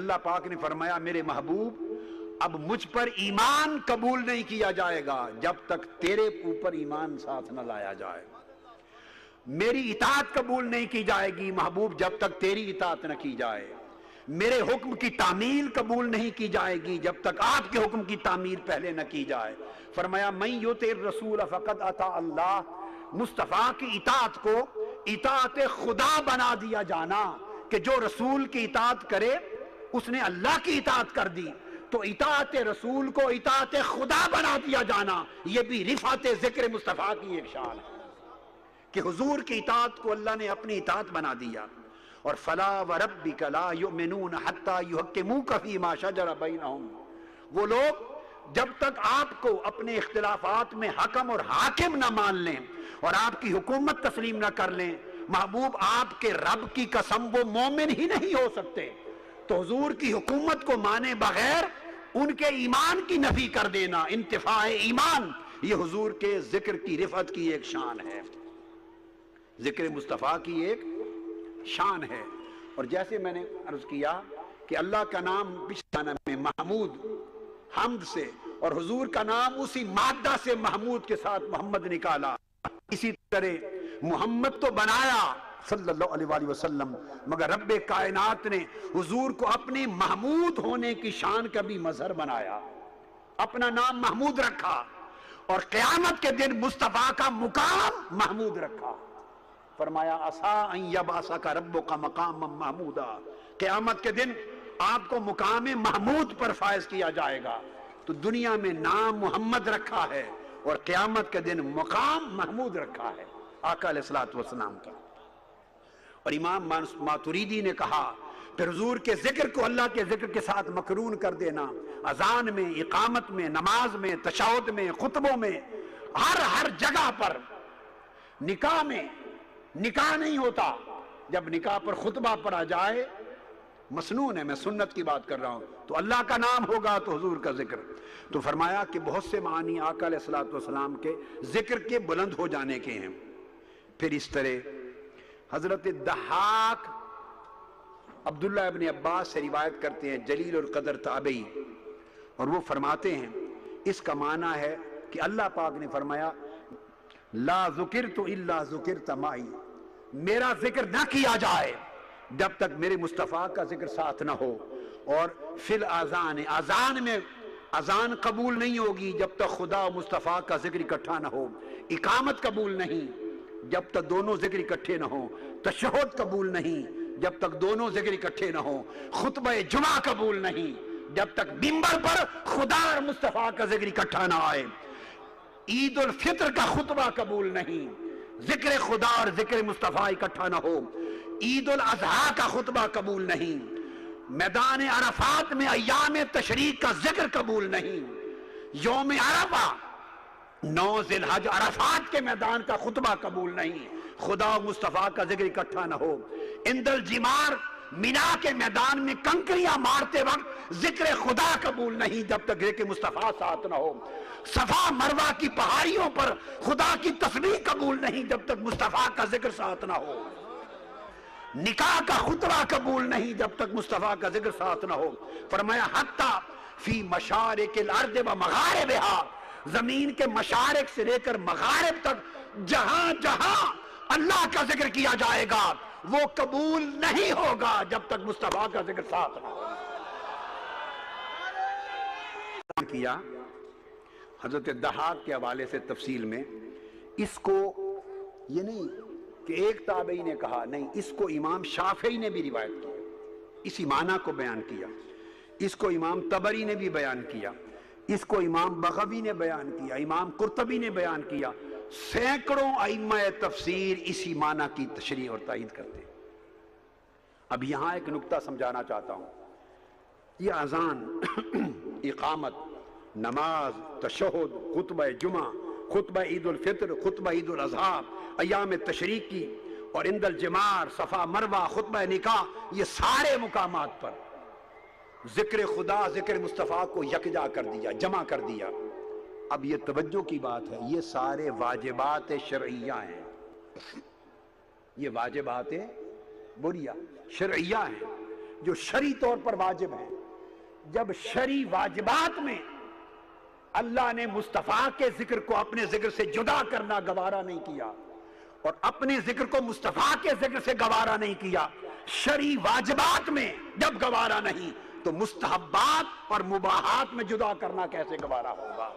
اللہ پاک نے فرمایا میرے محبوب اب مجھ پر ایمان قبول نہیں کیا جائے گا جب تک تیرے اوپر ایمان ساتھ نہ لایا جائے، میری اطاعت قبول نہیں کی جائے گی محبوب جب تک تیری اطاعت نہ کی جائے، میرے حکم کی تعمیل قبول نہیں کی جائے گی جب تک آپ کے حکم کی تعمیل پہلے نہ کی جائے۔ فرمایا من یطع الرسول فقد اطاع اللہ، مصطفیٰ کی اطاعت کو اطاعت خدا بنا دیا جانا کہ جو رسول کی اطاعت کرے اس نے اللہ کی اطاعت کر دی، تو اطاعت رسول کو اطاعت خدا بنا دیا جانا یہ بھی رفعت ذکر مصطفیٰ کی ایک شان ہے کہ حضور کی اطاعت کو اللہ نے اپنی اطاعت بنا دیا۔ اور فلا وربک لا یؤمنون حتی یحکموک فیما شجر بینہم، وہ لوگ جب تک آپ کو اپنے اختلافات میں حکم اور حاکم نہ مان لیں اور آپ کی حکومت تسلیم نہ کر لیں، محبوب آپ کے رب کی قسم وہ مومن ہی نہیں ہو سکتے۔ تو حضور کی حکومت کو مانے بغیر ان کے ایمان کی نفی کر دینا انتفاع ایمان، یہ حضور کے ذکر کی رفعت کی ایک شان ہے، ذکر مصطفیٰ کی ایک شان ہے۔ اور جیسے میں نے عرض کیا کہ اللہ کا نام پچھلے میں محمود حمد سے اور حضور کا نام اسی مادہ سے محمود کے ساتھ محمد نکالا، اسی طرح محمد تو بنایا صلی اللہ علیہ وآلہ وسلم، مگر رب کائنات نے حضور کو اپنے محمود ہونے کی شان کا بھی مظہر بنایا، اپنا نام محمود رکھا اور قیامت کے دن مصطفیٰ کا مقام محمود رکھا۔ فرمایا عسیٰ ان یبعثک ربک مقاما محمودا، قیامت کے دن آپ کو مقام محمود پر فائز کیا جائے گا۔ تو دنیا میں نام محمد رکھا ہے اور قیامت کے دن مقام محمود رکھا ہے آقا علیہ الصلوۃ والسلام کا۔ اور امام ماتریدی نے کہا پھر حضور کے ذکر کو اللہ کے ذکر کے ساتھ مقرون کر دینا، اذان میں، اقامت میں، نماز میں، تشہد میں، خطبوں میں، ہر جگہ پر۔ نکاح میں نکاح نہیں ہوتا جب نکاح پر خطبہ پڑھا جائے، مسنون ہے، میں سنت کی بات کر رہا ہوں، تو اللہ کا نام ہوگا تو حضور کا ذکر۔ تو فرمایا کہ بہت سے معنی آقا علیہ الصلوۃ والسلام کے ذکر کے بلند ہو جانے کے ہیں۔ پھر اس طرح حضرت الضحاک عبداللہ ابن عباس سے روایت کرتے ہیں، جلیل القدر تابعی، اور وہ فرماتے ہیں اس کا معنی ہے کہ اللہ پاک نے فرمایا لا ذکرت الا ذکرت معی، میرا ذکر نہ کیا جائے جب تک میرے مصطفیٰ کا ذکر ساتھ نہ ہو۔ اور فی الاذان، اذان میں اذان قبول نہیں ہوگی جب تک خدا و مصطفیٰ کا ذکر اکٹھا نہ ہو، اقامت قبول نہیں جب تک دونوں ذکر اکٹھے نہ ہوں، تشہد قبول نہیں جب تک دونوں ذکر اکٹھے نہ ہوں، خطبہ جمعہ قبول نہیں جب تک منبر پر خدا اور مصطفیٰ کا ذکر اکٹھا نہ آئے، عید الفطر کا خطبہ قبول نہیں، ذکر خدا اور ذکر مصطفیٰ اکٹھا نہ ہو، عید الاضحیٰ کا خطبہ قبول نہیں، میدان عرفات میں ایام تشریق کا ذکر قبول نہیں، یوم عرفہ 9 ذی الحج عرفات کے میدان کا خطبہ قبول نہیں، خدا و مصطفیٰ کا ذکر اکٹھا نہ ہو، عند الجمار مینا کے میدان میں کنکریاں مارتے وقت ذکر خدا قبول نہیں جب تک ذکر مصطفیٰ ساتھ نہ ہو، صفا مروہ کی پہاڑیوں پر خدا کی تسبیح قبول نہیں جب تک مصطفیٰ کا ذکر ساتھ نہ ہو، نکاح کا خطبہ قبول نہیں جب تک مصطفیٰ کا ذکر ساتھ نہ ہو۔ فرمایا حتی فی مشارق الارض و مغاربہا، زمین کے مشارق سے لے کر مغارب تک جہاں جہاں اللہ کا ذکر کیا جائے گا وہ قبول نہیں ہوگا جب تک مصطفیٰ کا ذکر ساتھ نہ ہو۔ کیا حضرت الضحاک کے حوالے سے تفصیل میں، اس کو یہ نہیں کہ ایک تابعی نے کہا، نہیں، اس کو امام شافعی نے بھی روایت کیا، اسی معنی کو بیان کیا، اس کو امام طبری نے بھی بیان کیا، اس کو امام بغوی نے بیان کیا، امام قرطبی نے بیان کیا، سینکڑوں ائمہ تفسیر اسی معنی کی تشریح اور تائید کرتے ہیں۔ اب یہاں ایک نکتہ سمجھانا چاہتا ہوں، یہ اذان، اقامت، نماز، تشہد، خطبہ جمعہ، خطبہ عید الفطر، خطبہ عید الاضحیٰ، ایام تشریق کی، اور عند الجمار، صفا مروہ، خطبہ نکاح، یہ سارے مقامات پر ذکر خدا، ذکر مصطفیٰ کو یکجا کر دیا، جمع کر دیا۔ اب یہ توجہ کی بات ہے، یہ سارے واجبات شرعیہ ہیں، یہ واجبات بریہ شرعیہ ہیں، جو شرعی طور پر واجب ہیں. جب شرعی واجبات میں اللہ نے مصطفیٰ کے ذکر کو اپنے ذکر سے جدا کرنا گوارا نہیں کیا اور اپنے ذکر کو مصطفیٰ کے ذکر سے گوارا نہیں کیا، شرعی واجبات میں جب گوارا نہیں تو مستحبات اور مباحات میں جدا کرنا کیسے گوارا ہوگا؟